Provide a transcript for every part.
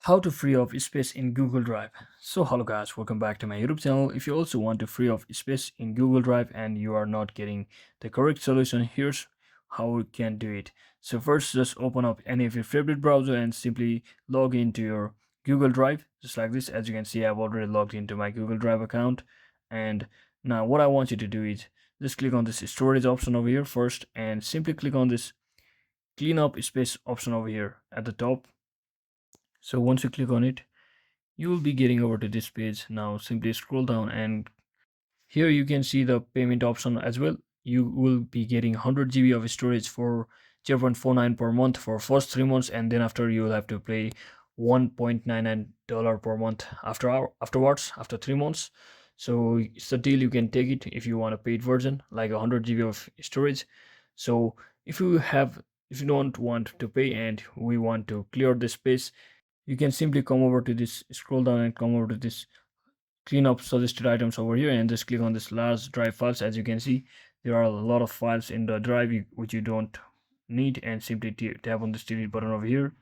How to free up space in Google Drive. So hello guys, welcome back to my YouTube channel. If you also want to free up space in Google Drive and you are not getting the correct solution, here's how you can do it. So first, just open up any of your favorite browser and simply log into your Google Drive just like this. As you can see, I've already logged into my Google Drive account. And now what I want you to do is just click on this storage option over here first and simply click on this clean up space option over here at the top. So once you click on it, you will be getting over to this page. Now simply scroll down and here you can see the payment option as well. You will be getting 100 GB of storage for 0.49 per month for first 3 months, and then after you will have to pay $1.99 per month afterwards after 3 months. So it's a deal. You can take it if you want a paid version like 100 GB of storage. So if you don't want to pay and we want to clear the space, you can simply come over to this, scroll down and come over to this clean up suggested items over here and just click on this large drive files. As you can see, there are a lot of files in the drive which you don't need, and simply tap on this delete button over here.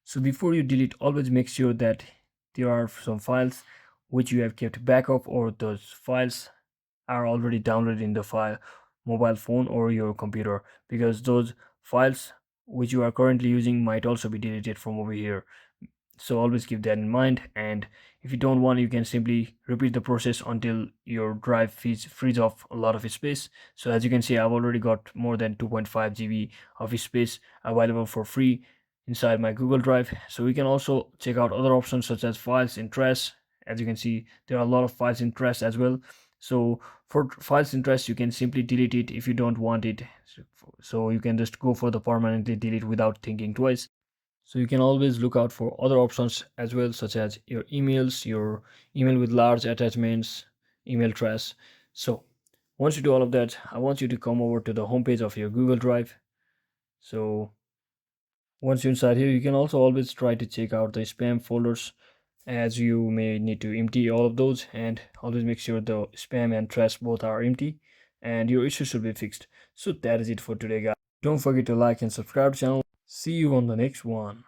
So before you delete, always make sure that there are some files which you have kept backup, or those files are already downloaded in the file mobile phone or your computer, because those files which you are currently using might also be deleted from over here. So always keep that in mind, and if you don't want, you can simply repeat the process until your drive frees off a lot of space. So as you can see, I've already got more than 2.5 GB of space available for free inside my Google Drive. So we can also check out other options such as files in trash. As you can see, there are a lot of files in trash as well. So for files in trash, you can simply delete it if you don't want it. So you can just go for the permanently delete without thinking twice. So you can always look out for other options as well, such as your emails, your email with large attachments, email trash. So once you do all of that, I want you to come over to the homepage of your Google Drive. So once you're inside here, you can also always try to check out the spam folders, as you may need to empty all of those, and always make sure the spam and trash both are empty and your issue should be fixed. So that is it for today, guys. Don't forget to like and subscribe to the channel. See you on the next one.